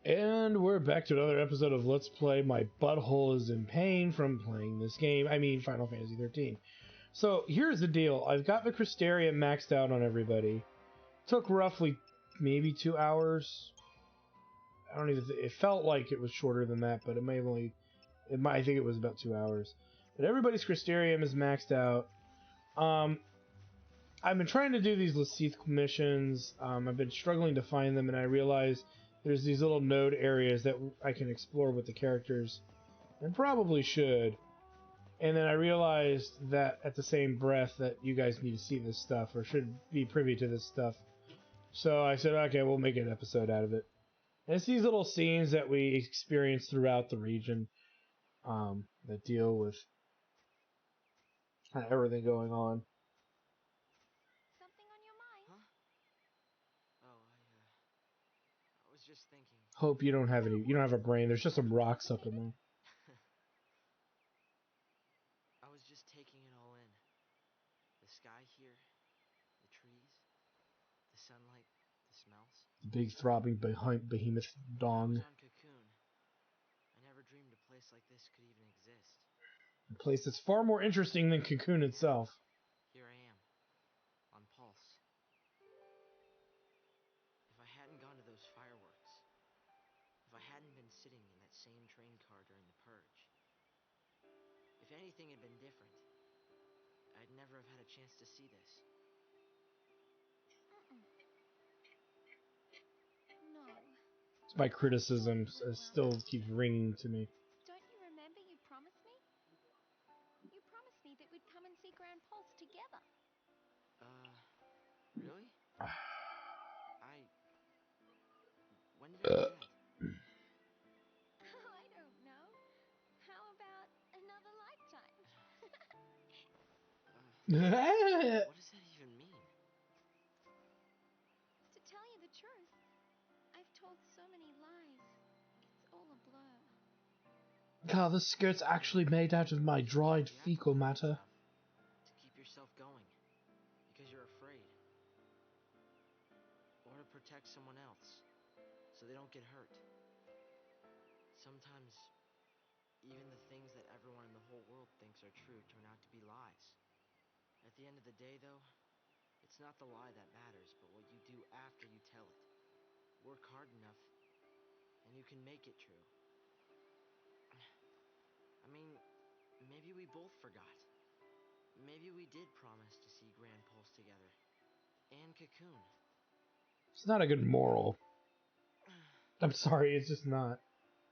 And we're back to another episode of Let's Play. My butthole is in pain from playing this game. I mean, Final Fantasy XIII. So, here's the deal. I've got the Crystarium maxed out on everybody. Took roughly maybe 2 hours. I don't even it felt like it was shorter than that, but it may have only... I think it was about 2 hours. But everybody's Crystarium is maxed out. I've been trying to do these Lasith missions. I've been struggling to find them, and I realized there's these little node areas that I can explore with the characters, and probably should. And then I realized that at the same breath that you guys need to see this stuff, or should be privy to this stuff. So I said, okay, we'll make an episode out of it. And it's these little scenes that we experience throughout the region that deal with kind of everything going on. Something on your mind? Huh? Oh, I was just thinking. Hope you don't have any. You don't have a brain. There's just some rocks up in there. I was just taking it all in. The sky here, the trees, the sunlight, the smells. The big throbbing behemoth dong. I was on Cocoon. I never dreamed a place like this could even exist. A place that's far more interesting than Cocoon itself. Here I am, on Pulse. If I hadn't gone to those fireworks, if I hadn't been sitting in that same train car during the purge, if anything had been different, I'd never have had a chance to see this. No. My criticism still keeps ringing to me. Don't you remember you promised me? You promised me that we'd come and see Grand Pulse together. Really? When did I do that? I don't know. How about another lifetime? What does that even mean? To tell you the truth, I've told so many lies. It's all a blur. God, this skirt's actually made out of my dried fecal matter. To keep yourself going, because you're afraid. Or to protect someone else, so they don't get hurt. Sometimes, even the things that everyone in the whole world thinks are true turn out to be lies. At the end of the day, though, it's not the lie that matters, but what you do after you tell it. Work hard enough, and you can make it true. I mean, maybe we both forgot. Maybe we did promise to see Grand Pulse together. And Cocoon. It's not a good moral. I'm sorry, it's just not.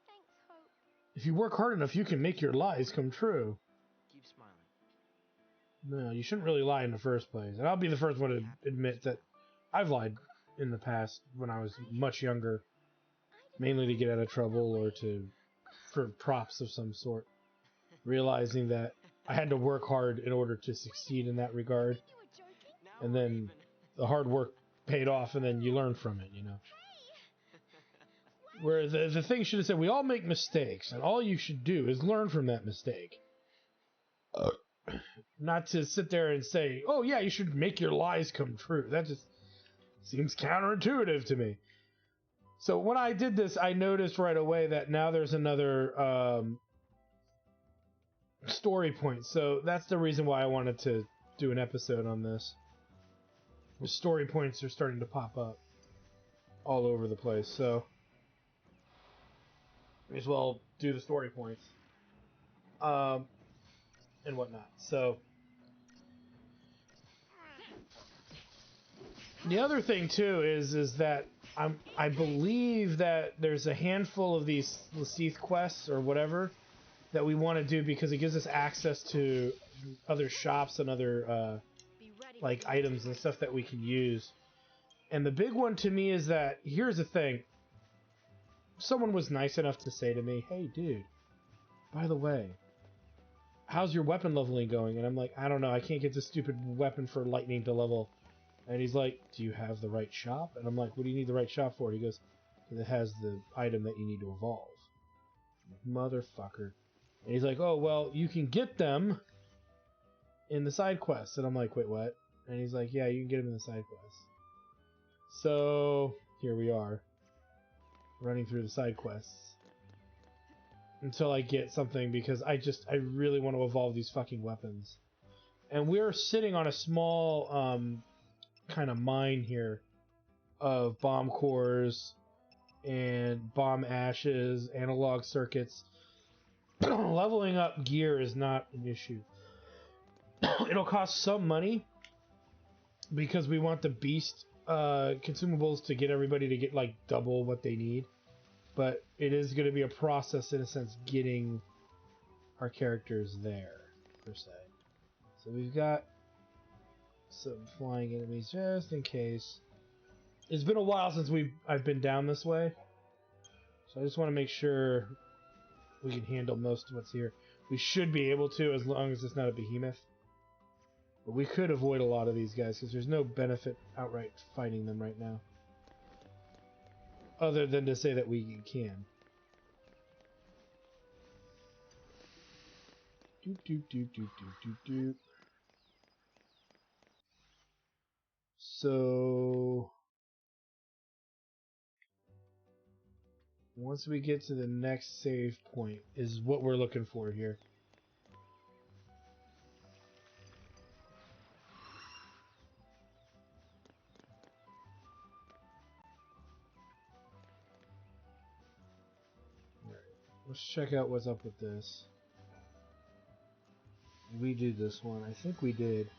Thanks, Hope. If you work hard enough, you can make your lies come true. Keep smiling. No, you shouldn't really lie in the first place. And I'll be the first one to admit that I've lied in the past when I was much younger. Mainly to get out of trouble or for props of some sort. Realizing that I had to work hard in order to succeed in that regard. And then the hard work paid off and then you learn from it, you know. Where the thing should have said, we all make mistakes, and all you should do is learn from that mistake. Not to sit there and say, oh yeah, you should make your lies come true. That just seems counterintuitive to me. So when I did this, I noticed right away that now there's another story point. So that's the reason why I wanted to do an episode on this. The story points are starting to pop up all over the place, so may as well do the story points. And whatnot. So the other thing too is that I believe that there's a handful of these Lasith quests or whatever that we want to do because it gives us access to other shops and other like items and stuff that we can use. And the big one to me is that here's the thing. Someone was nice enough to say to me, "Hey, dude, by the way, how's your weapon leveling going?" And I'm like, I don't know, I can't get this stupid weapon for lightning to level. And he's like, do you have the right shop? And I'm like, what do you need the right shop for? He goes, because it has the item that you need to evolve. I'm like, motherfucker. And he's like, oh, well, you can get them in the side quests. And I'm like, wait, what? And he's like, yeah, you can get them in the side quests. So, here we are. running through the side quests until I get something, because I really want to evolve these fucking weapons. And we're sitting on a small kind of mine here of bomb cores and bomb ashes, analog circuits. Leveling up gear is not an issue. It'll cost some money because we want the beast consumables to get everybody to get like double what they need. But it is going to be a process, in a sense, getting our characters there, per se. So we've got some flying enemies just in case. It's been a while since I've been down this way, so I just want to make sure we can handle most of what's here. We should be able to, as long as it's not a behemoth. But we could avoid a lot of these guys, because there's no benefit outright fighting them right now. Other than to say that we can. Doop, doop, doop, doop, doop, doop, doop. So... once we get to the next save point is what we're looking for here. Alright, let's check out what's up with this. We did this one. I think we did.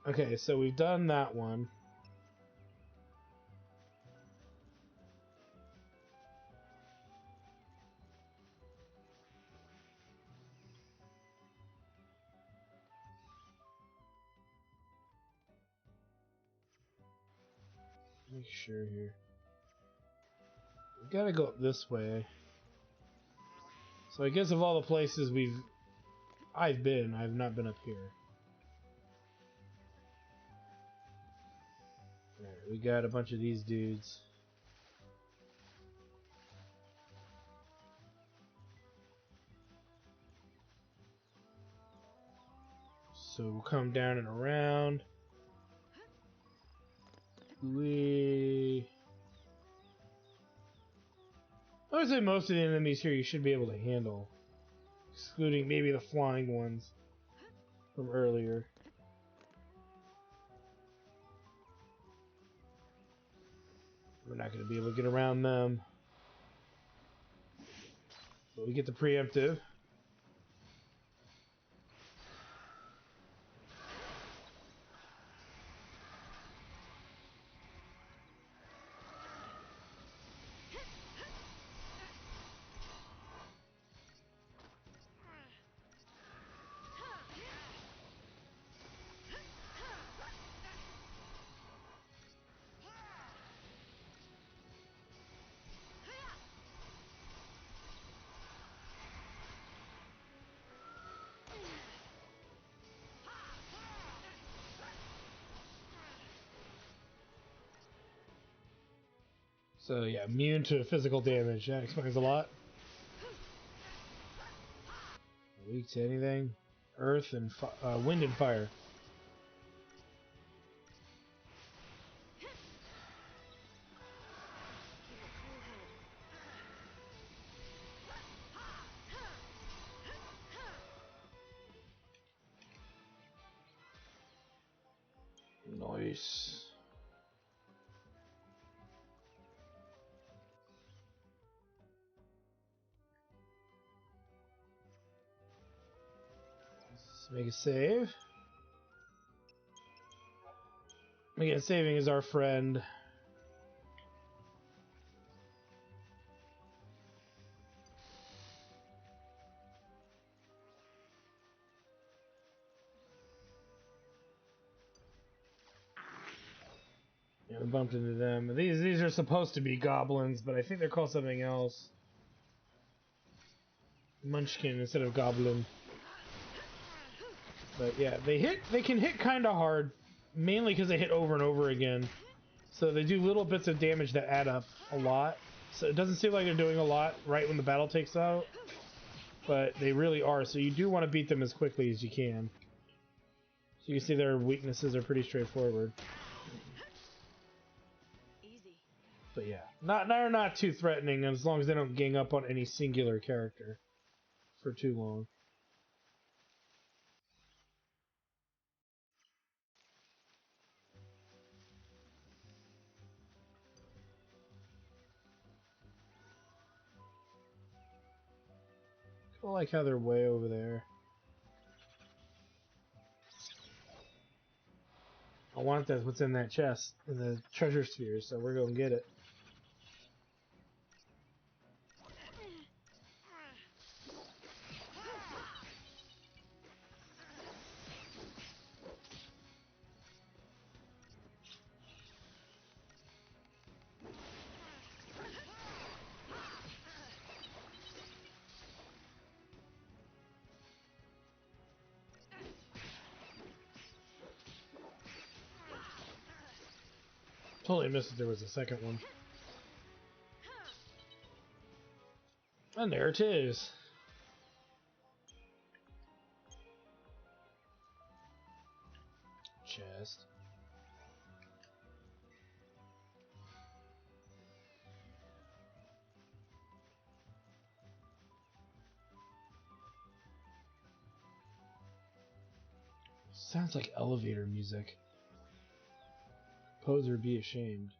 Okay, so we've done that one. Make sure here. We gotta go up this way. So I guess of all the places I've been, I've not been up here. Alright, we got a bunch of these dudes. So we'll come down and around. I would say most of the enemies here you should be able to handle. Excluding maybe the flying ones from earlier. We're not going to be able to get around them. But we get the preemptive. So yeah, immune to physical damage. That explains a lot. Weak to anything. Earth and wind and fire. Nice. Let's make a save. Again, saving is our friend. Yeah, we bumped into them. These are supposed to be goblins, but I think they're called something else. Munchkin instead of goblin. But yeah, they can hit kind of hard, mainly because they hit over and over again. So they do little bits of damage that add up a lot. So it doesn't seem like they're doing a lot right when the battle takes out, but they really are. So you do want to beat them as quickly as you can. So you can see their weaknesses are pretty straightforward. Easy. But yeah, not too threatening as long as they don't gang up on any singular character for too long. I like how they're way over there. I want that's what's in that chest, in the treasure sphere, so we're going to get it. Totally missed that there was a second one. And there it is. Chest. Sounds like elevator music. Poser be ashamed.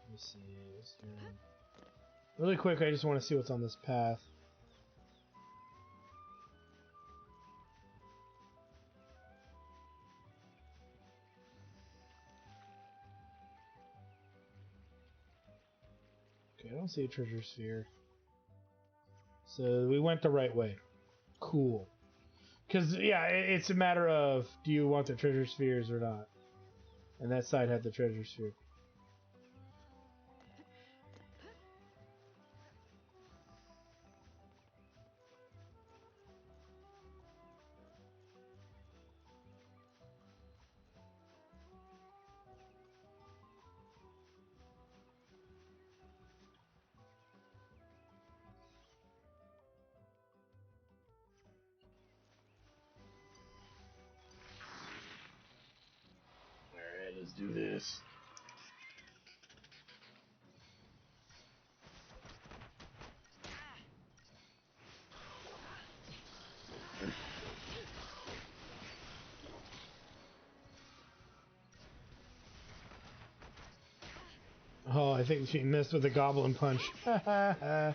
Let me see. Really quick, I just want to see what's on this path. Okay, I don't see a treasure sphere. So we went the right way. Cool. Because, yeah, it's a matter of do you want the treasure spheres or not? And that side had the treasure sphere. Alright, let's do this. Oh, I think she missed with the goblin punch. Ha ha ha.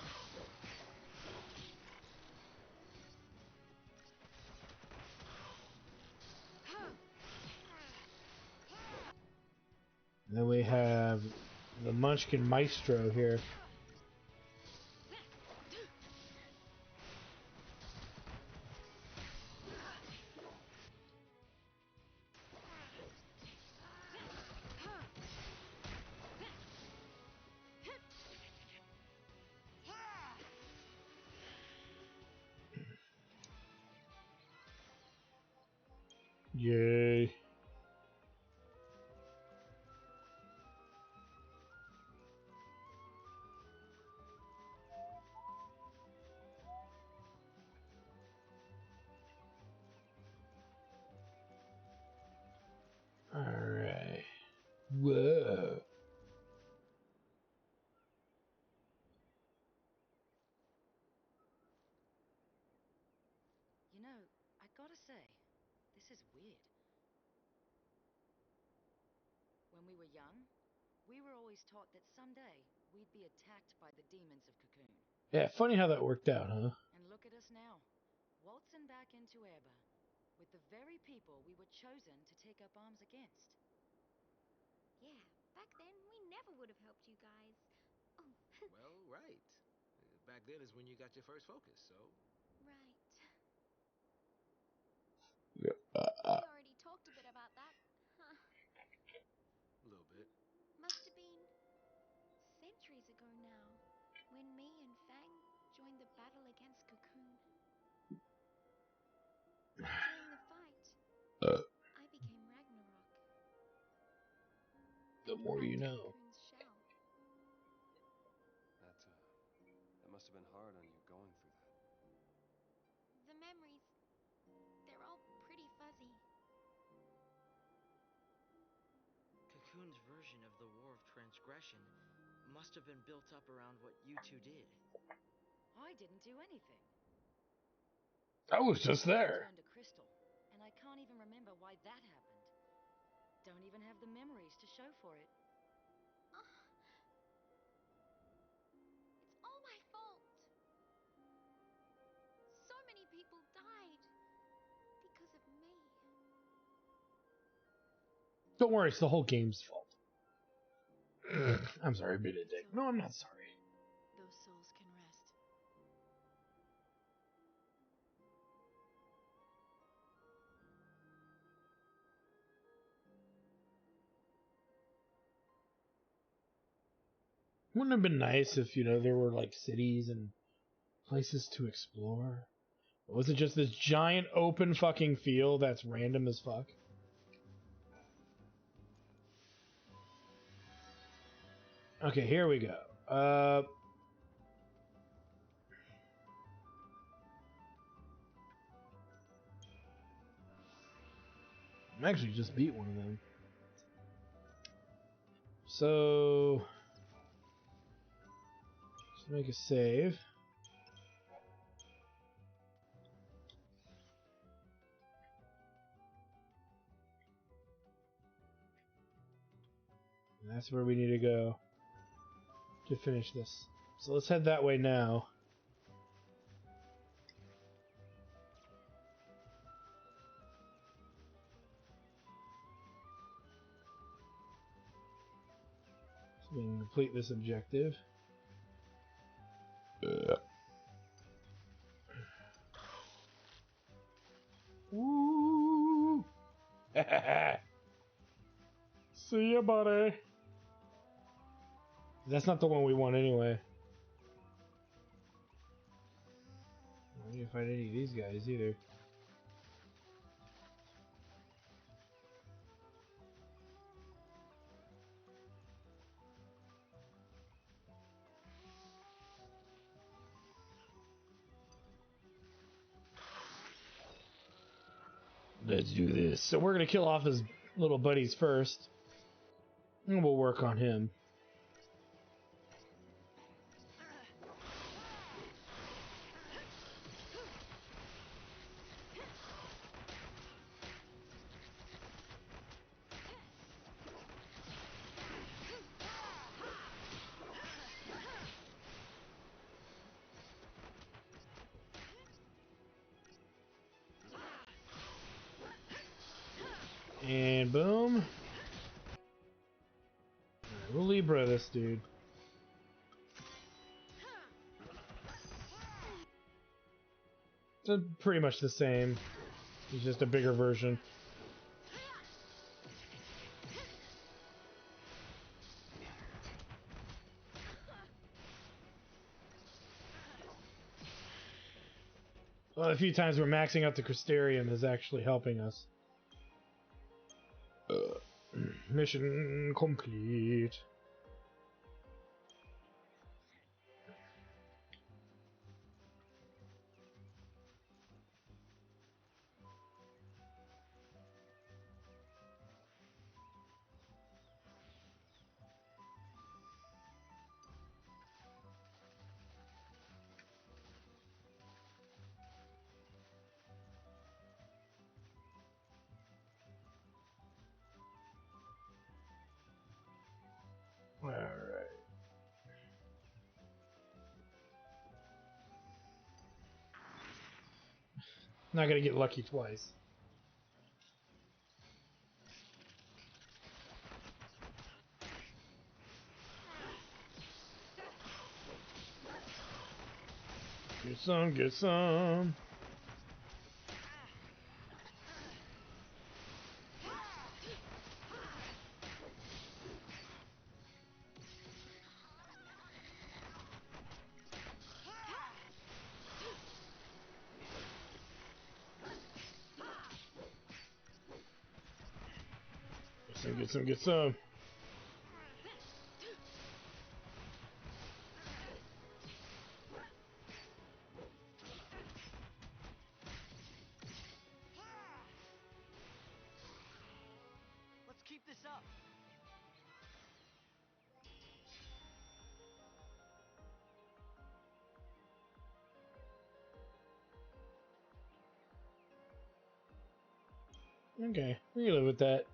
Then we have the Munchkin Maestro here. Yay. Alright. Whoa. You know, I gotta say, this is weird. When we were young, we were always taught that someday we'd be attacked by the demons of Cocoon. Yeah, funny how that worked out, huh? And look at us now, waltzing back into Erba, with the very people we were chosen to take up arms against. Yeah, back then we never would have helped you guys. Oh, Well, right. Back then is when you got your first focus, so... right. Yeah. We already talked a bit about that. Huh. A little bit. Must have been centuries ago now, when me and Fang joined the battle against Cocoon. During the fight, I became Ragnarok. The And more you cracked know. Cocoon's shell. That must have been hard on you going through that. The Cocoon's version of the War of Transgression must have been built up around what you two did. I didn't do anything. I was just I there. turned to crystal, and I can't even remember why that happened. Don't even have the memories to show for it. It's all my fault. So many people died because of me. Don't worry, it's the whole game's fault. I'm sorry, being a dick. No, I'm not sorry. Those souls can rest. Wouldn't it have been nice if, there were like cities and places to explore? Or was it just this giant open fucking field that's random as fuck? Okay, here we go. I actually just beat one of them. So, let's make a save. And that's where we need to go to finish this. So let's head that way now. So we can complete this objective. Woo! See ya, buddy. That's not the one we want anyway. I didn't find any of these guys either. Let's do this. So we're gonna kill off his little buddies first. And we'll work on him. And boom. Alright, we'll Libra this dude. It's pretty much the same. He's just a bigger version. Well, a few times we're maxing out the Crystarium is actually helping us. Mission complete. Alright. Not gonna get lucky twice. Get some, get some. Get some, get some, get some. Let's keep this up. Okay, we can live with that.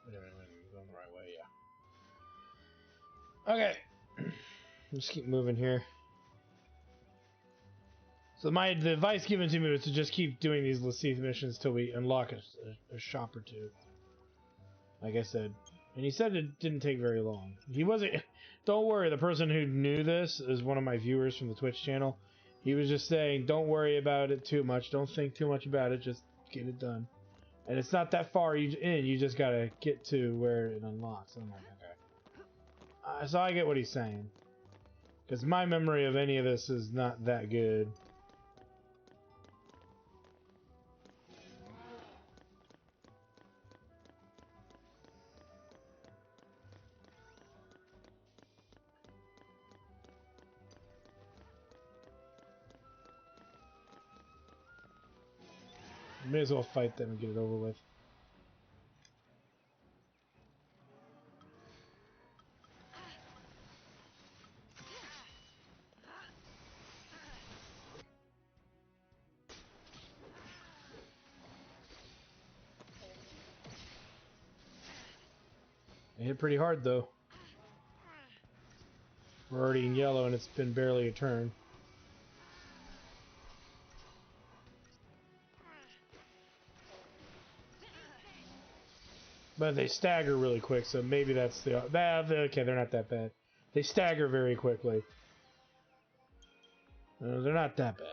Wait a minute, I'm going the right way, yeah. Okay. Just keep moving here. So the advice given to me was to just keep doing these Laseeth missions till we unlock a shop or two. Like I said. And he said it didn't take very long. He wasn't... Don't worry, the person who knew this is one of my viewers from the Twitch channel. He was just saying, don't worry about it too much. Don't think too much about it. Just get it done. And it's not that far in. You just gotta get to where it unlocks. I'm like, okay. So I get what he's saying. Because my memory of any of this is not that good. May as well fight them and get it over with. It hit pretty hard though. We're already in yellow and it's been barely a turn. But they stagger really quick, so maybe that's the... okay, they're not that bad. They stagger very quickly. They're not that bad.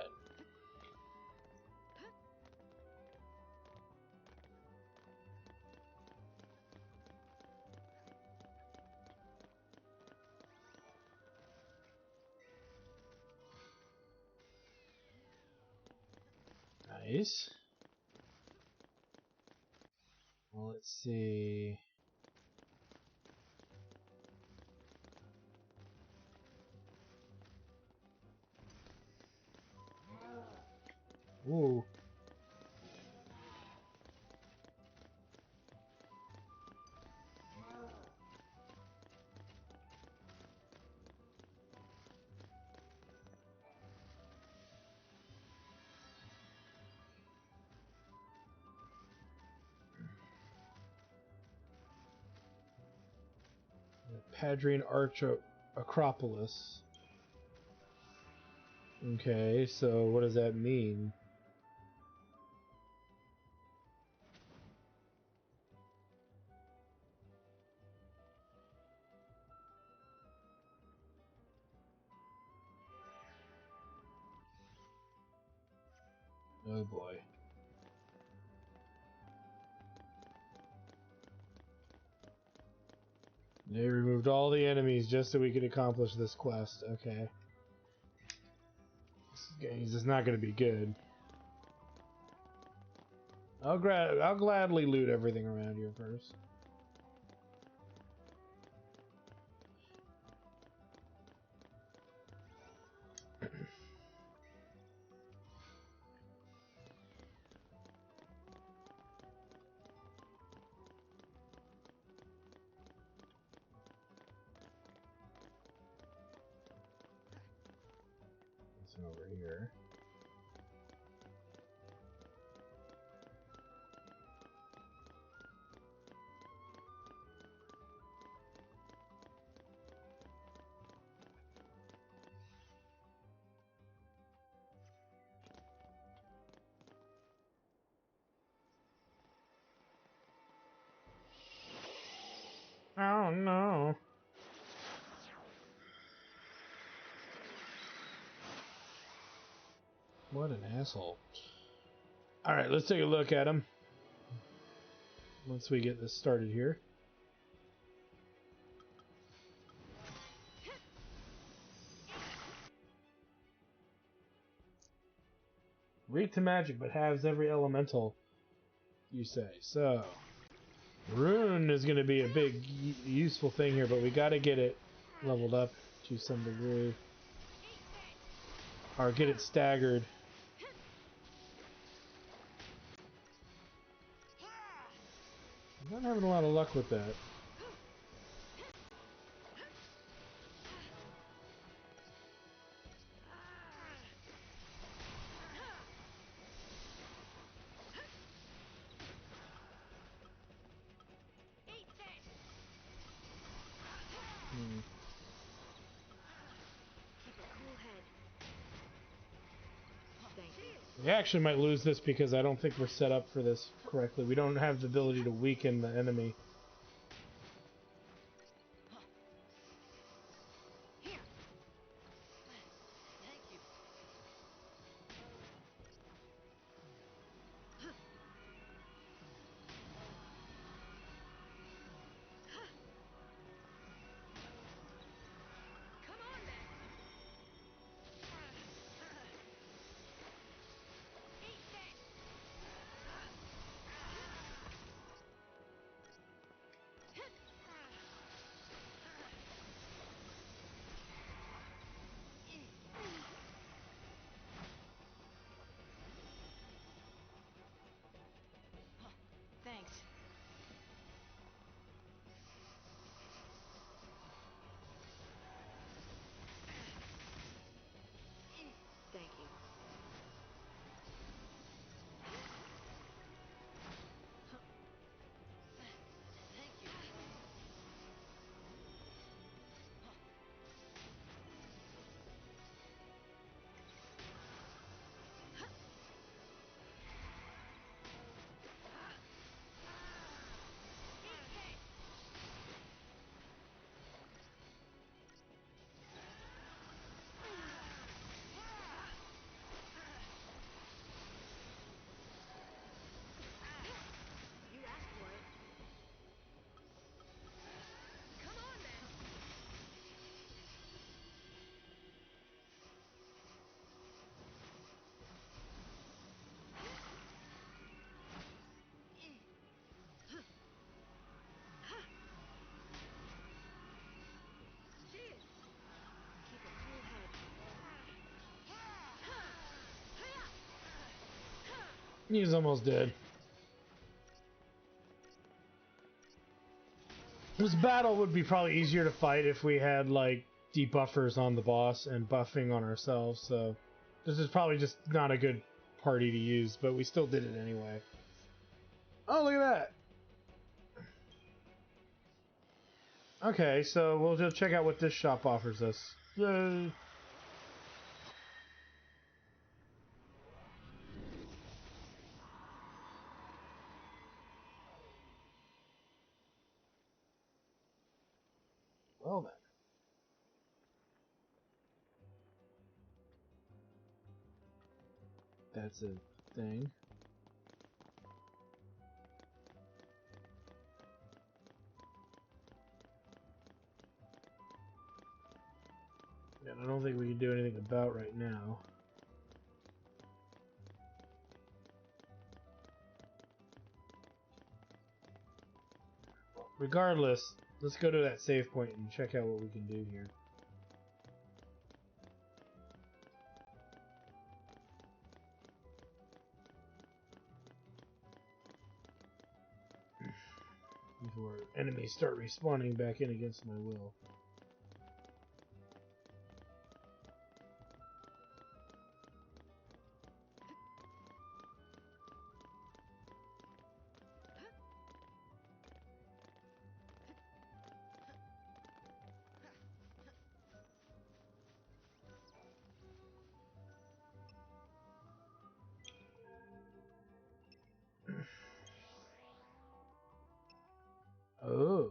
Nice. Well, let's see... Ooh. Padrine Arch Acropolis. Okay, so what does that mean? Oh boy. They removed all the enemies just so we could accomplish this quest. Okay. This is not going to be good. I'll gladly loot everything around here first. This one over here. Oh no. What an asshole. Alright, let's take a look at him. Once we get this started here. Weak to magic, but has every elemental, you say. So, Rune is going to be a big, useful thing here, but we got to get it leveled up to some degree. Or get it staggered. I'm not having a lot of luck with that. Keep a cool head. Thank you. We actually might lose this because I don't think we're set up for this correctly. We don't have the ability to weaken the enemy. Here. Thank you. Come on, then. Eat this. Thanks. Thank you. Thank you. You asked for it. Come on, then. Cheers. Keep a cool head. He's almost dead. This battle would be probably easier to fight if we had, like, debuffers on the boss and buffing on ourselves, so this is probably just not a good party to use, but we still did it anyway. Oh, look at that! Okay, so we'll just check out what this shop offers us. Yay! Well then. That's a thing. And I don't think we can do anything about right now. Regardless, let's go to that save point and check out what we can do here. Before enemies start respawning back in against my will. Oh.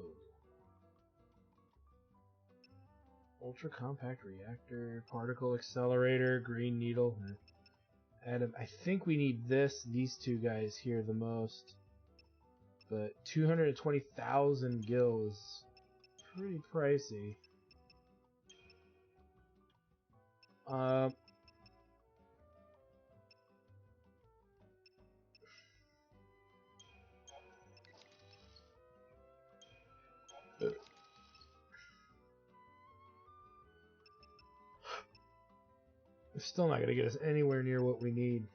Ultra compact reactor, particle accelerator, green needle. Adam, I think we need these two guys here the most. But 220,000 gil is pretty pricey. It's still not going to get us anywhere near what we need.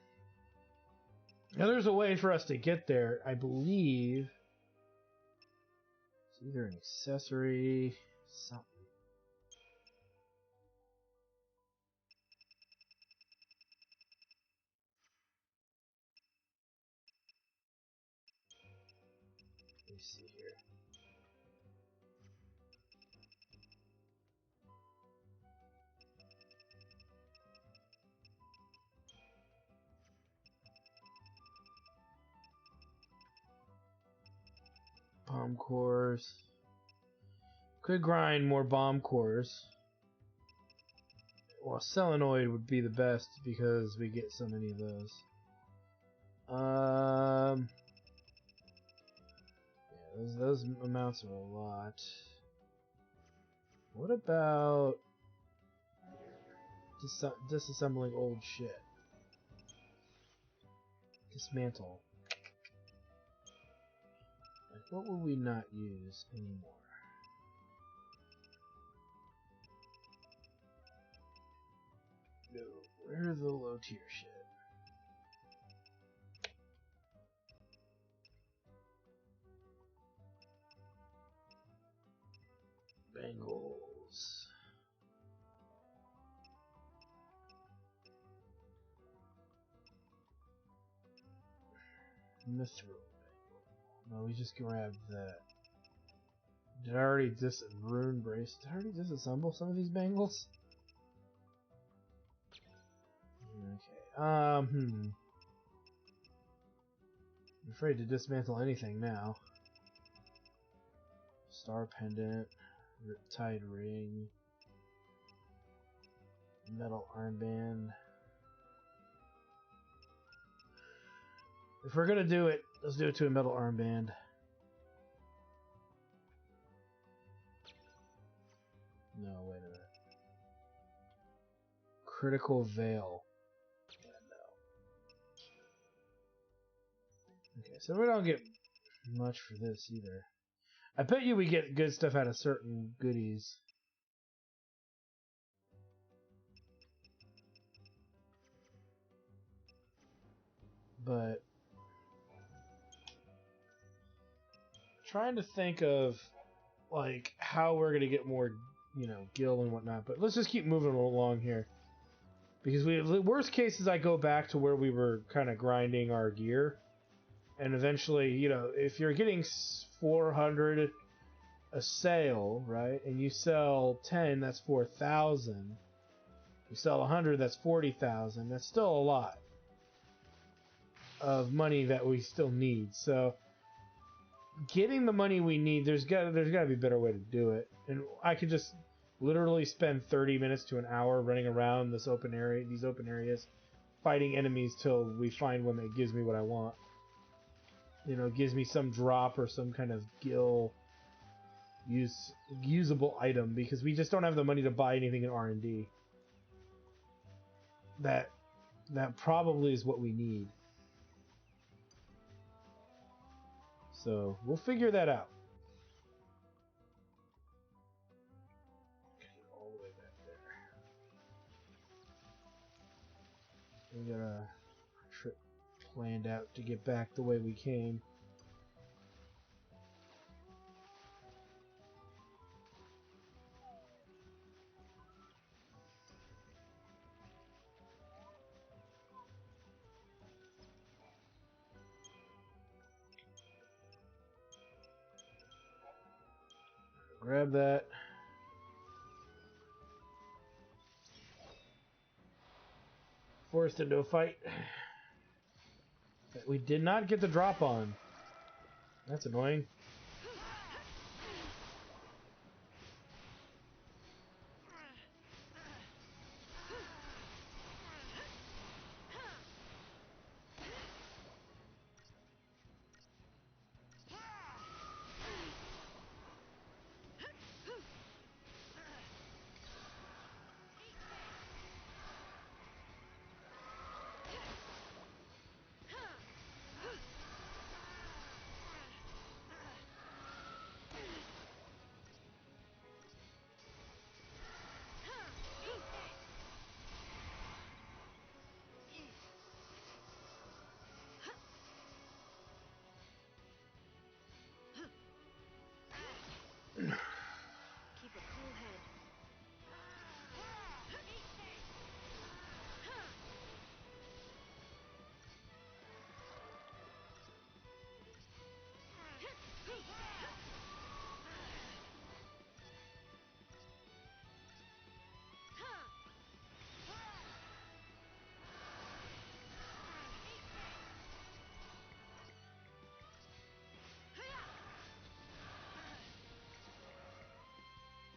Now, there's a way for us to get there, I believe. It's either an accessory, something. Let me see here. Bomb cores. Could grind more bomb cores. Well, solenoid would be the best because we get so many of those. Yeah, those amounts are a lot. What about disassembling old shit? Dismantle. Like, what would we not use anymore? No, where's the low tier shit? Bengals. Mithril. No, we just grabbed that. Did I already rune brace? Did I already disassemble some of these bangles? Okay. I'm afraid to dismantle anything now. Star pendant, riptide ring, metal armband. If we're gonna do it, let's do it to a metal armband. No, wait a minute. Critical veil. Yeah, no. Okay, so we don't get much for this either. I bet you we get good stuff out of certain goodies. But trying to think of like how we're gonna get more, gil and whatnot. But let's just keep moving along here, because the worst case is I go back to where we were kind of grinding our gear, and eventually, if you're getting 400 a sale, right, and you sell 10, that's 4,000. You sell 100, that's 40,000. That's still a lot of money that we still need. So getting the money we need, there's got to be a better way to do it. And I could just literally spend 30 minutes to an hour running around these open areas, fighting enemies till we find one that gives me what I want. Gives me some drop or some kind of gil usable item, because we just don't have the money to buy anything in R&D. That probably is what we need. So we'll figure that out. All the way back there. We got a trip planned out to get back the way we came. Grab that. Forced into a fight that we did not get the drop on. That's annoying.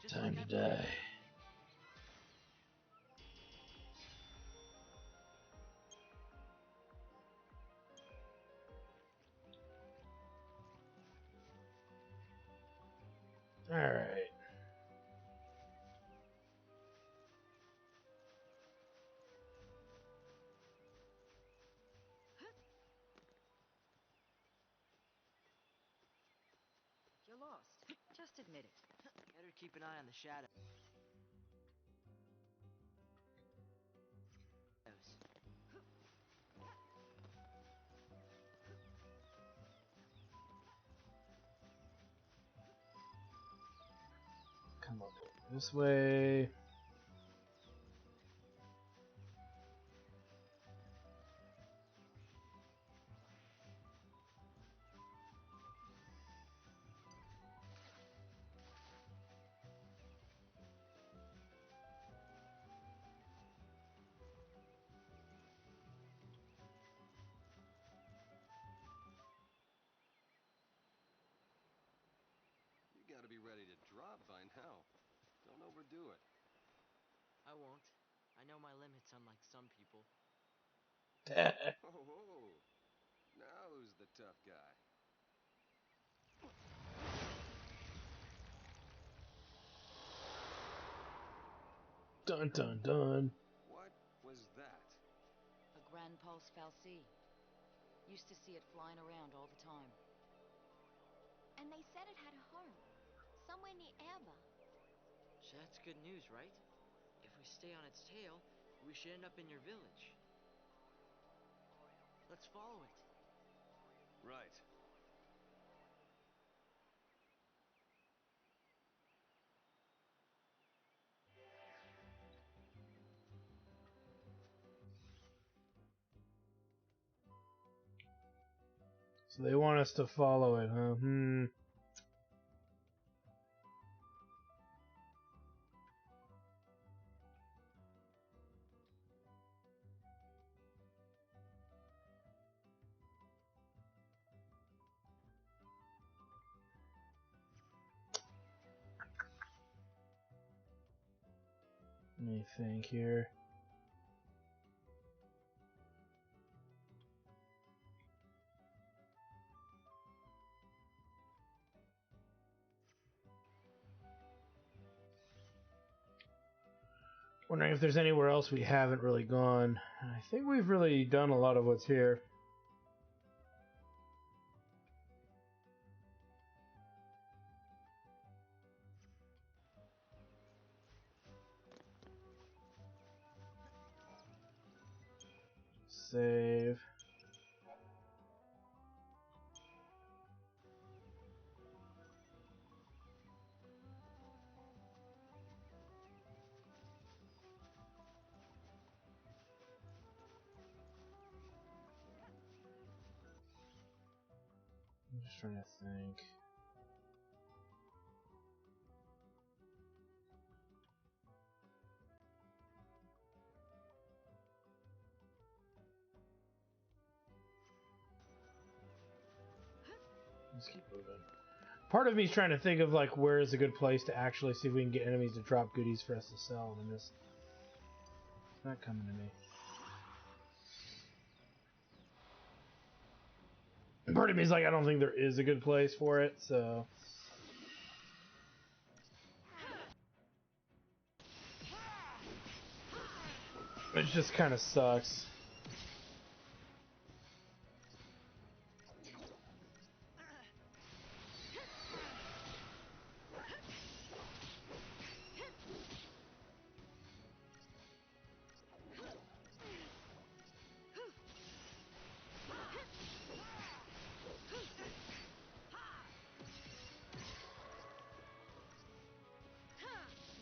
Just Time like to I die. Alright. You're lost. Just admit it. Better keep an eye on the shadows. Come up this way. You gotta be ready to drop by now. Don't overdo it. I won't. I know my limits, unlike some people. Oh, now who's the tough guy? Dun dun dun. What was that? A Grand Pulse Fal'Cie. Used to see it flying around all the time. And they said it had a home, somewhere near Amber. So that's good news, right? If we stay on its tail, we should end up in your village. Let's follow it. Right. So they want us to follow it, huh? Let me think here. Wondering if there's anywhere else we haven't really gone. I think we've really done a lot of what's here. Save. I'm just trying to think. Let's keep moving. Part of me is trying to think of like where is a good place to actually see if we can get enemies to drop goodies for us to sell, and it's not coming to me. Part of me is like I don't think there is a good place for it, so it just kind of sucks.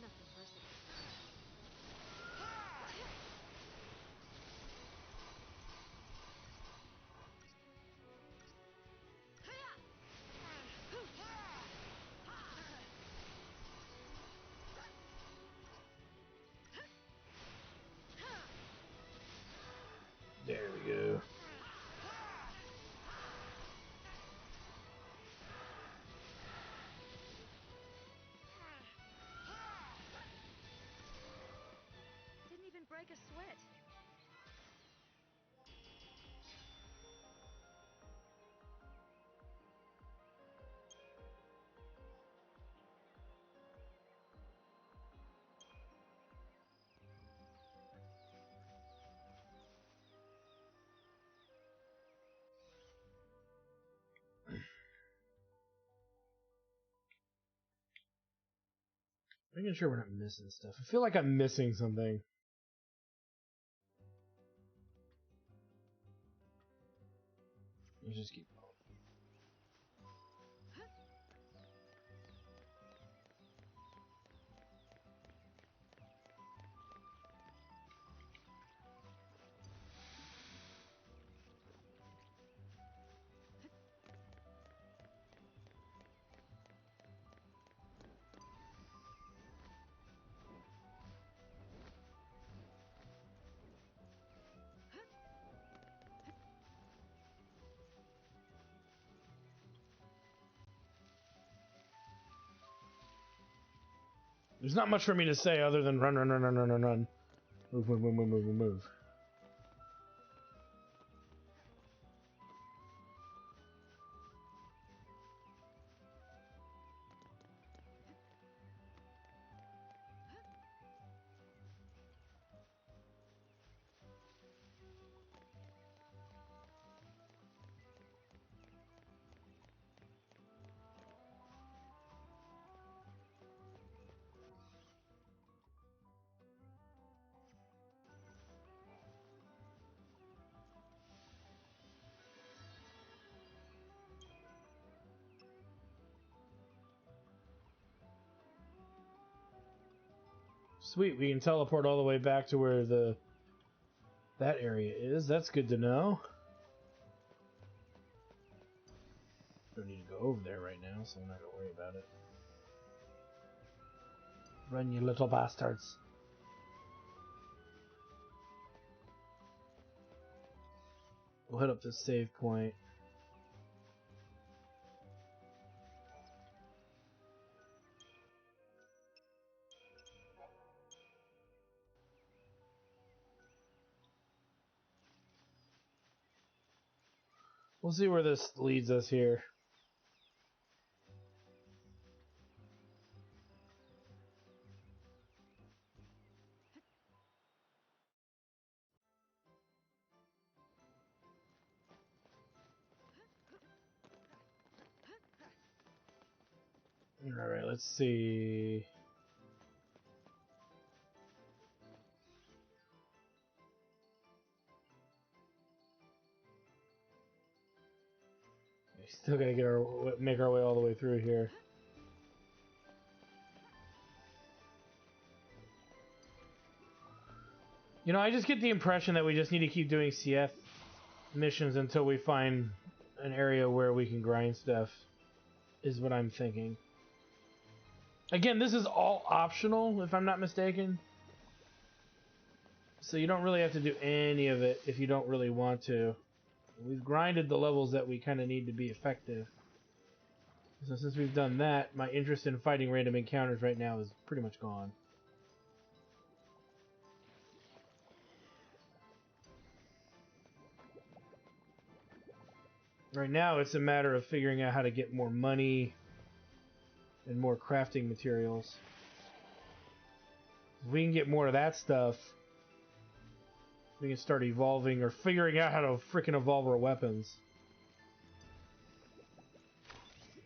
Nothing personal. Making sure we're not missing stuff. I feel like I'm missing something. Let's just keep going. There's not much for me to say other than run, run, run, run, run, run, run. Move, move, move, move, move, move, move. Sweet, we can teleport all the way back to where that area is. That's good to know. Don't need to go over there right now, so I'm not gonna worry about it. Run, you little bastards. We'll hit up this save point. We'll see where this leads us here. Alright, let's see. We still gotta make our way all the way through here. You know, I just get the impression that we just need to keep doing CF missions until we find an area where we can grind stuff, is what I'm thinking. Again, this is all optional, if I'm not mistaken. So you don't really have to do any of it if you don't really want to. We've grinded the levels that we kind of need to be effective. So since we've done that, my interest in fighting random encounters right now is pretty much gone. Right now, it's a matter of figuring out how to get more money and more crafting materials. If we can get more of that stuff, we can start evolving or figuring out how to frickin' evolve our weapons.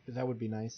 Because that would be nice.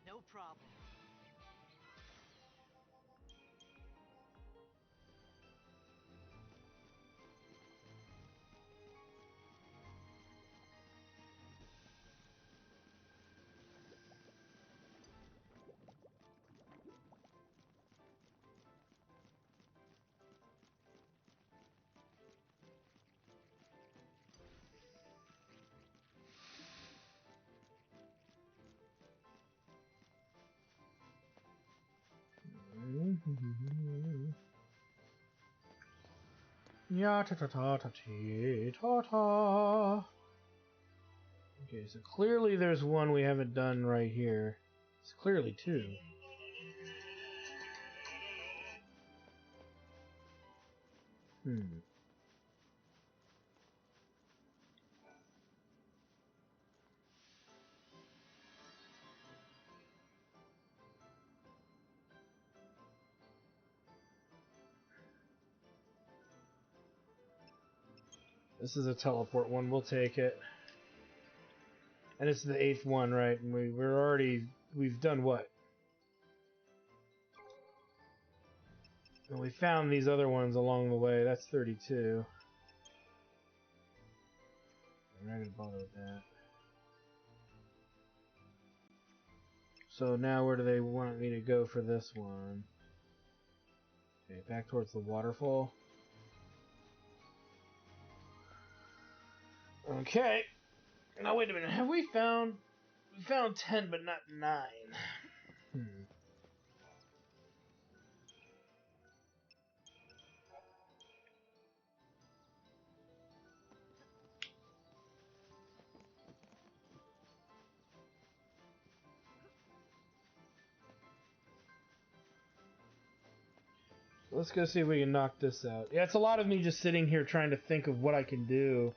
No problem. Ya ta ta ta ta ta ta. Okay, so clearly there's one we haven't done right here. It's clearly two. Hmm. This is a teleport one. We'll take it. And it's the 8th one, right? And we've done what? And we found these other ones along the way. That's 32. I'm not gonna bother with that. So now where do they want me to go for this one? Okay, back towards the waterfall. Okay. Now wait a minute. Have we found... We found 10 but not 9. Let's go see if we can knock this out. Yeah, it's a lot of me just sitting here trying to think of what I can do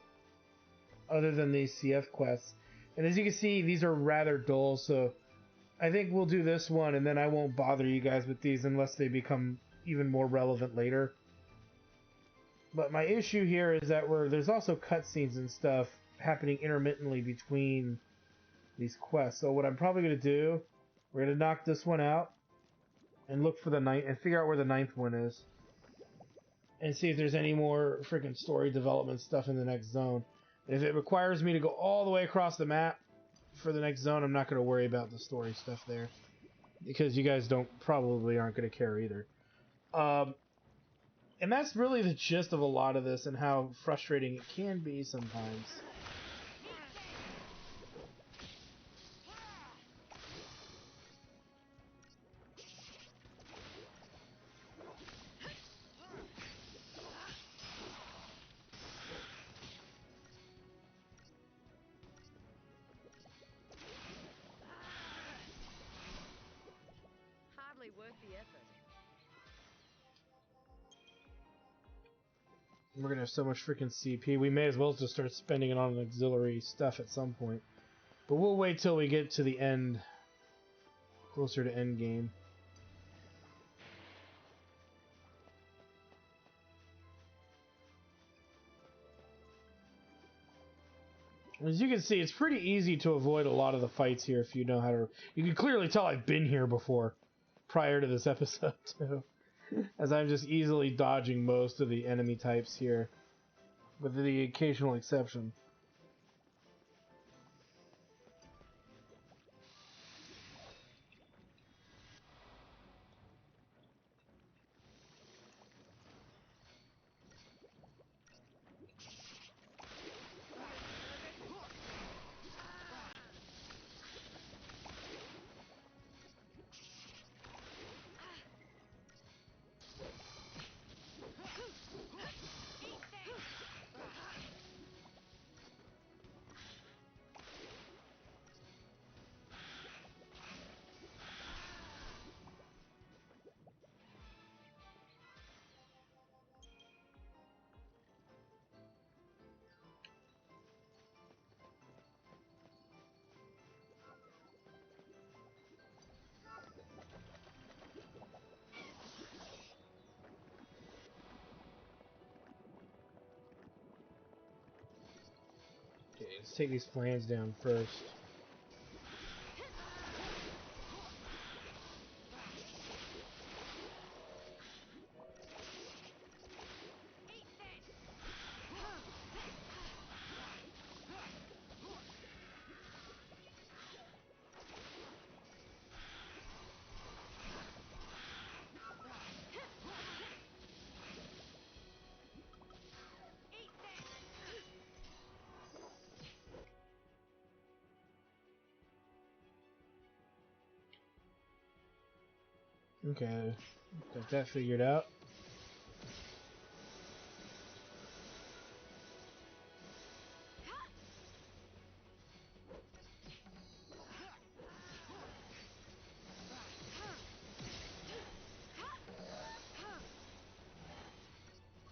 other than these CF quests. And as you can see, these are rather dull, so I think we'll do this one, and then I won't bother you guys with these unless they become even more relevant later. But my issue here is that there's also cutscenes and stuff happening intermittently between these quests. So what I'm probably going to do, we're going to knock this one out and look for the ninth and figure out where the 9th one is. And see if there's any more freaking story development stuff in the next zone. If it requires me to go all the way across the map for the next zone, I'm not going to worry about the story stuff there. Because you guys probably aren't going to care either. And that's really the gist of a lot of this and how frustrating it can be sometimes. Hardly worth the effort. We're going to have so much freaking CP, we may as well just start spending it on auxiliary stuff at some point. But we'll wait till we get to the end, closer to end game. As you can see, it's pretty easy to avoid a lot of the fights here if you know how to... You can clearly tell I've been here before, prior to this episode, too. As I'm just easily dodging most of the enemy types here, with the occasional exception. Okay, let's take these flanks down first. Okay, got that figured out.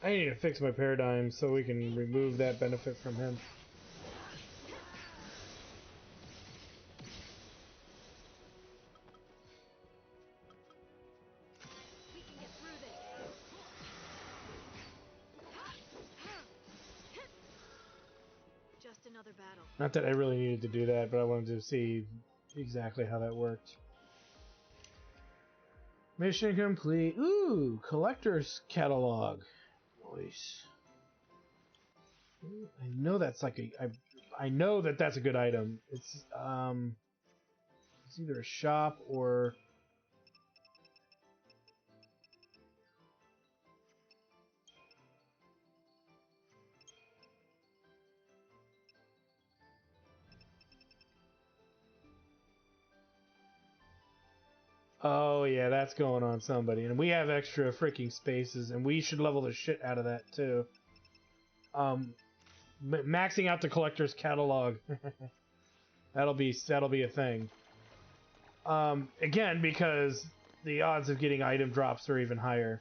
I need to fix my paradigm so we can remove that benefit from him. We can get through this. Just another battle. Not that I really needed to do that, but I wanted to see exactly how that worked. Mission complete. Ooh, collector's catalog. Nice. I know that's like I know that that's a good item. It's either a shop or oh yeah, that's going on somebody, and we have extra freaking spaces, and we should level the shit out of that too. Maxing out the collector's catalog. that'll be a thing. Again, because the odds of getting item drops are even higher.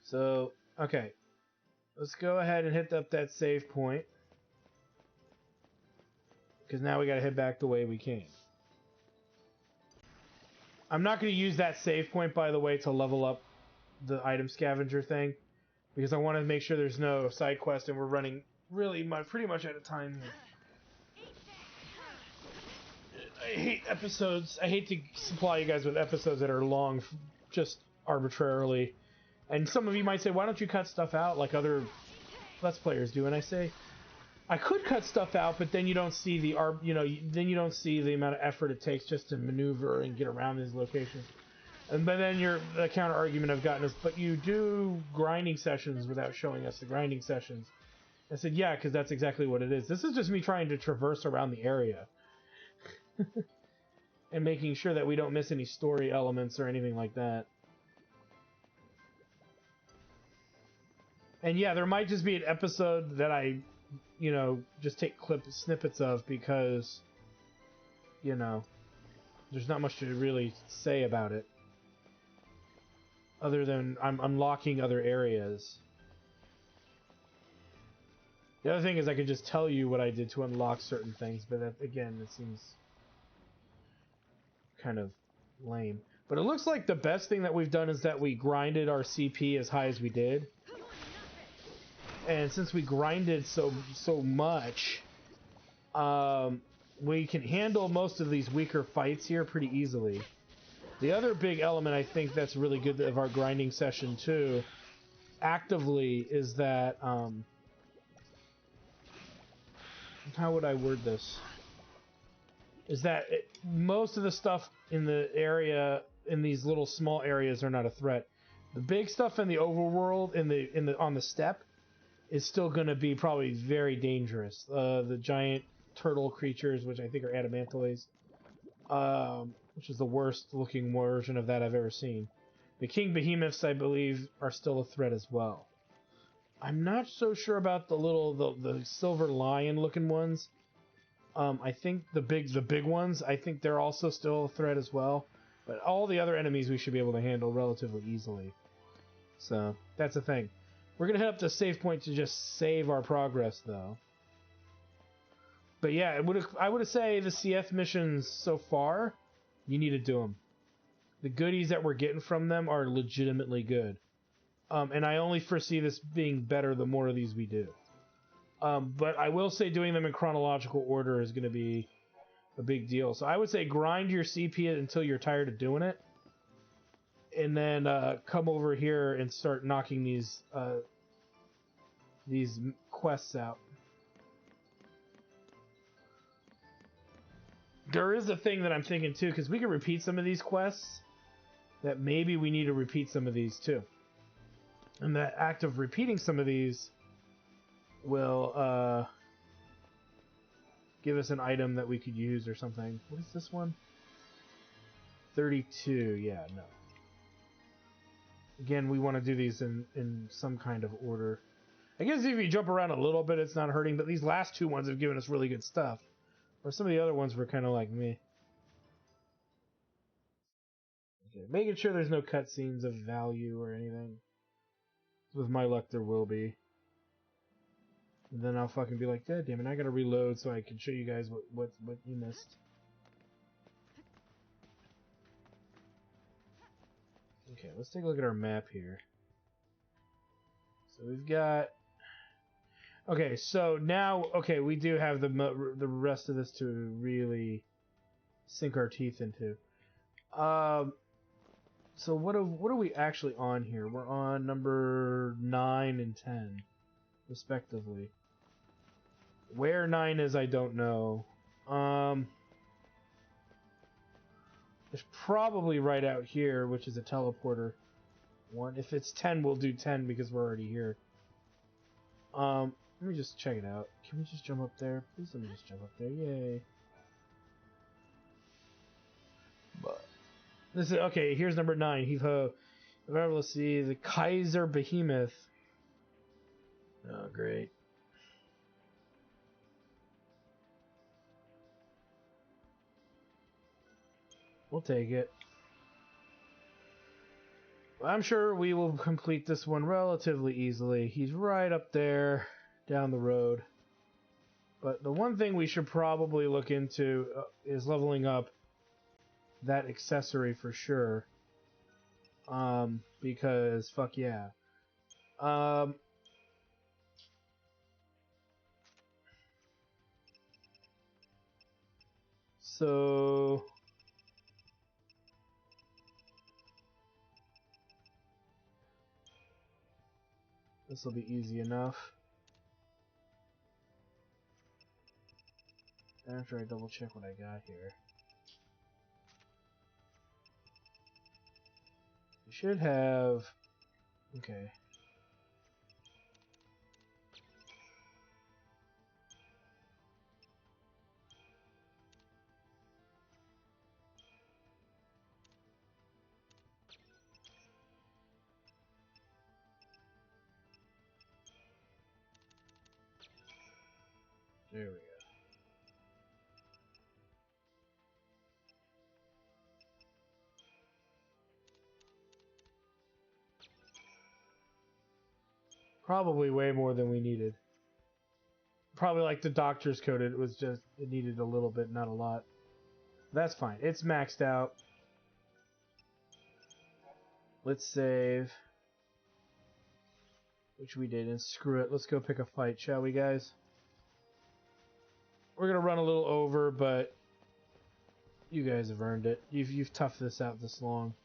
So, okay. Let's go ahead and hit up that save point. Because now we gotta head back the way we came. I'm not going to use that save point, by the way, to level up the item scavenger thing. Because I want to make sure there's no side quest and we're running really pretty much out of time here. I hate episodes. I hate to supply you guys with episodes that are long just arbitrarily. And some of you might say, why don't you cut stuff out like other Let's Players do? And I say, I could cut stuff out, but then you don't see the then you don't see the amount of effort it takes just to maneuver and get around these locations. But then the counter argument I've gotten is, but you do grinding sessions without showing us the grinding sessions. I said, yeah, because that's exactly what it is. This is just me trying to traverse around the area. And making sure that we don't miss any story elements or anything like that. And yeah, there might just be an episode that I, just take snippets of because, there's not much to really say about it. Other than I'm unlocking other areas. The other thing is I could just tell you what I did to unlock certain things, but that, again, it seems kind of lame. But it looks like the best thing that we've done is that we grinded our CP as high as we did. And since we grinded so much, we can handle most of these weaker fights here pretty easily. The other big element I think that's really good of our grinding session too, actively, is that, how would I word this? Is that most of the stuff in the area, in these little small areas, are not a threat. The big stuff in the overworld, on the steppe, is still going to be probably very dangerous. The giant turtle creatures, which I think are adamantoids, which is the worst looking version of that I've ever seen. The king behemoths, I believe, are still a threat as well. I'm not so sure about the silver lion looking ones. I think the big ones, I think they're also still a threat as well. But all the other enemies we should be able to handle relatively easily. So, that's the thing. We're going to head up to save point to just save our progress, though. But yeah, I would say the CF missions so far, you need to do them. The goodies that we're getting from them are legitimately good. And I only foresee this being better the more of these we do. But I will say doing them in chronological order is going to be a big deal. So I would say grind your CP until you're tired of doing it. And then come over here and start knocking these quests out. There is a thing that I'm thinking too, because we can repeat some of these quests, that maybe we need to repeat some of these too. And that act of repeating some of these will give us an item that we could use or something. What is this one? 32, yeah, no. Again, we want to do these in some kind of order. I guess if you jump around a little bit, it's not hurting, but these last two ones have given us really good stuff. Or some of the other ones were kind of like meh. Okay, making sure there's no cutscenes of value or anything. With my luck, there will be. And then I'll fucking be like, God damn it, I gotta reload so I can show you guys what you missed. Okay, let's take a look at our map here. So we've got... Okay, so now, okay, we do have the rest of this to really sink our teeth into. So what are we actually on here? We're on number 9 and 10, respectively. Where 9 is, I don't know. There's probably right out here, which is a teleporter one. If it's 10, we'll do 10 because we're already here. Let me just check it out. Can we just jump up there? Please let me just jump up there. Yay. But this is okay. Here's number 9. Heave ho. Let's see the Kaiser Behemoth. Oh, great. We'll take it. I'm sure we will complete this one relatively easily. He's right up there, down the road. But the one thing we should probably look into is leveling up that accessory for sure. Because fuck yeah. So this will be easy enough. After I double check what I got here. We should have... Okay. There we go. Probably way more than we needed. Probably like the doctor's code, it was just, it needed a little bit, not a lot. That's fine. It's maxed out. Let's save. Which we did, and screw it. Let's go pick a fight, shall we, guys? We're gonna run a little over, but you guys have earned it. You've toughed this out this long.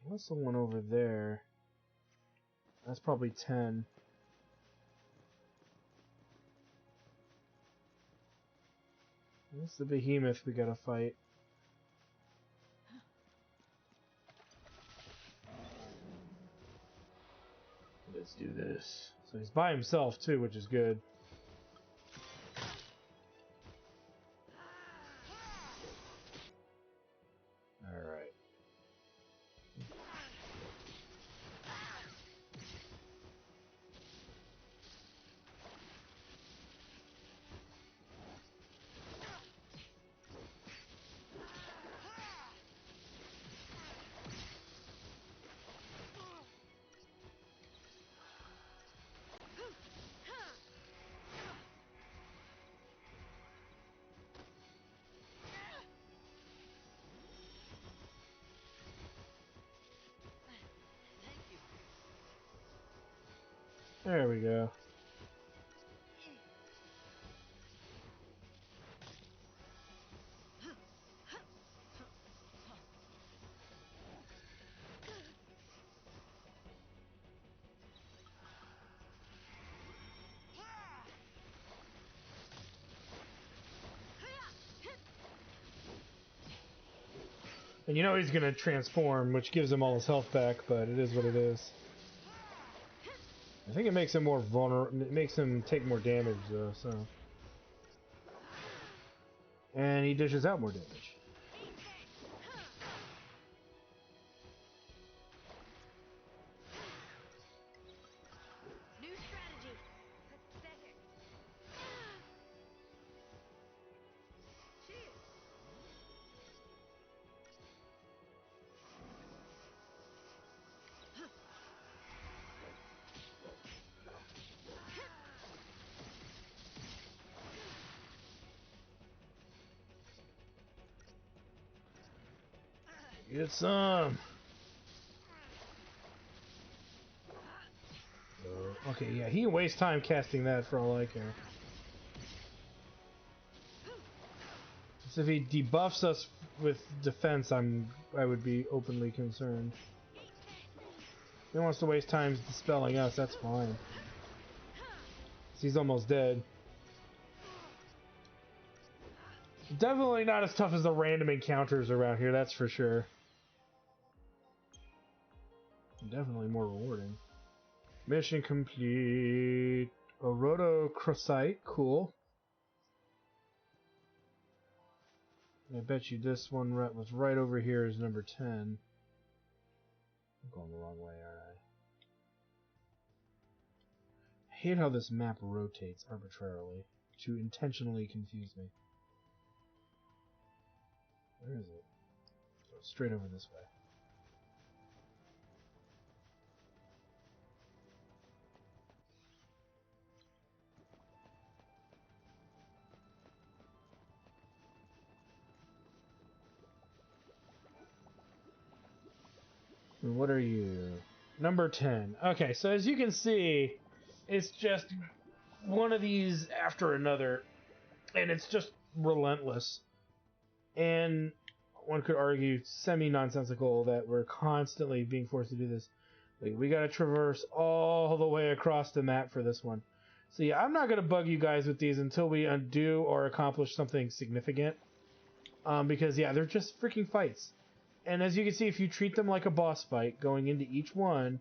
What's the one over there? That's probably 10. That's the behemoth we gotta fight. Let's do this. So he's by himself too, which is good. Alright. There we go. And you know he's gonna transform, which gives him all his health back, but it is what it is. I think it makes him more vulnerable. It makes him take more damage, though, so. And he dishes out more damage. New strategy. Set it. Get some. Okay, yeah, he can waste time casting that for all I care. So if he debuffs us with defense, I would be openly concerned. If he wants to waste time dispelling us, that's fine. He's almost dead. Definitely not as tough as the random encounters around here, that's for sure. Definitely more rewarding. Mission complete. Rhodochrosite, cool. I bet you this one was right over here is number 10. I'm going the wrong way, aren't I? I hate how this map rotates arbitrarily to intentionally confuse me. Where is it? Go straight over this way. And what are you? Number 10. Okay, so as you can see, it's just one of these after another, and it's just relentless. And one could argue semi-nonsensical that we're constantly being forced to do this. We gotta traverse all the way across the map for this one. So yeah, I'm not gonna bug you guys with these until we undo or accomplish something significant. Because yeah, they're just freaking fights. And as you can see, if you treat them like a boss fight, going into each one,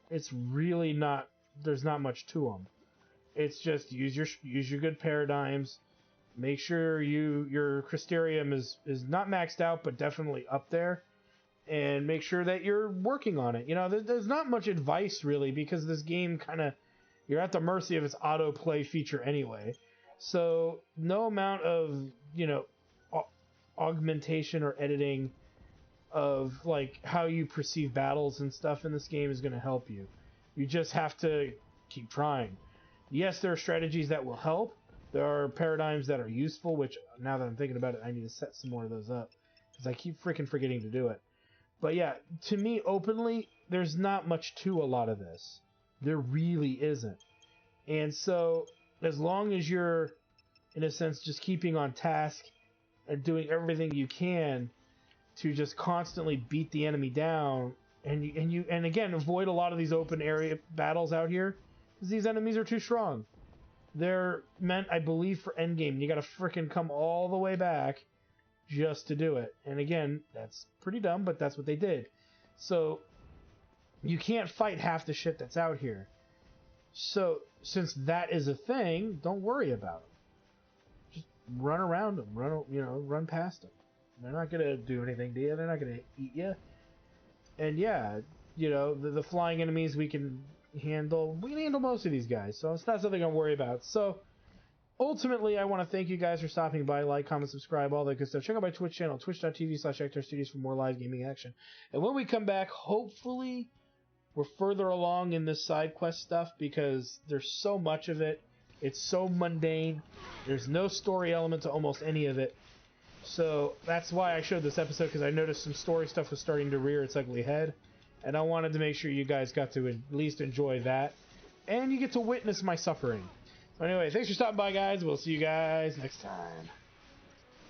it's really not, there's not much to them. It's just use your good paradigms. Make sure your Crystarium is not maxed out, but definitely up there. And make sure that you're working on it. You know, there's not much advice, really, because this game kind of, you're at the mercy of its autoplay feature anyway. So no amount of, you know, augmentation or editing of like how you perceive battles and stuff in this game is going to help you. You just have to keep trying. Yes, there are strategies that will help. There are paradigms that are useful, which now that I'm thinking about it, I need to set some more of those up because I keep freaking forgetting to do it. But yeah, to me, openly, there's not much to a lot of this. There really isn't. And so, as long as you're, in a sense, just keeping on task and doing everything you can to just constantly beat the enemy down, and again avoid a lot of these open area battles out here, because these enemies are too strong. They're meant, I believe, for endgame. You got to frickin' come all the way back just to do it. And again, that's pretty dumb, but that's what they did. So you can't fight half the shit that's out here. So since that is a thing, don't worry about them. Just run around them, run past them. They're not gonna do anything to you. They're not gonna eat you. And yeah, you know, the flying enemies we can handle. We can handle most of these guys, so it's not something I'm worried about. So ultimately, I want to thank you guys for stopping by. Like, comment, subscribe, all that good stuff. Check out my Twitch channel, twitch.tv/ActarStudios for more live gaming action. And when we come back, hopefully we're further along in this side quest stuff, because there's so much of it. It's so mundane. There's no story element to almost any of it. So that's why I showed this episode, because I noticed some story stuff was starting to rear its ugly head, and I wanted to make sure you guys got to at least enjoy that, and you get to witness my suffering. So anyway, thanks for stopping by, guys. We'll see you guys next time.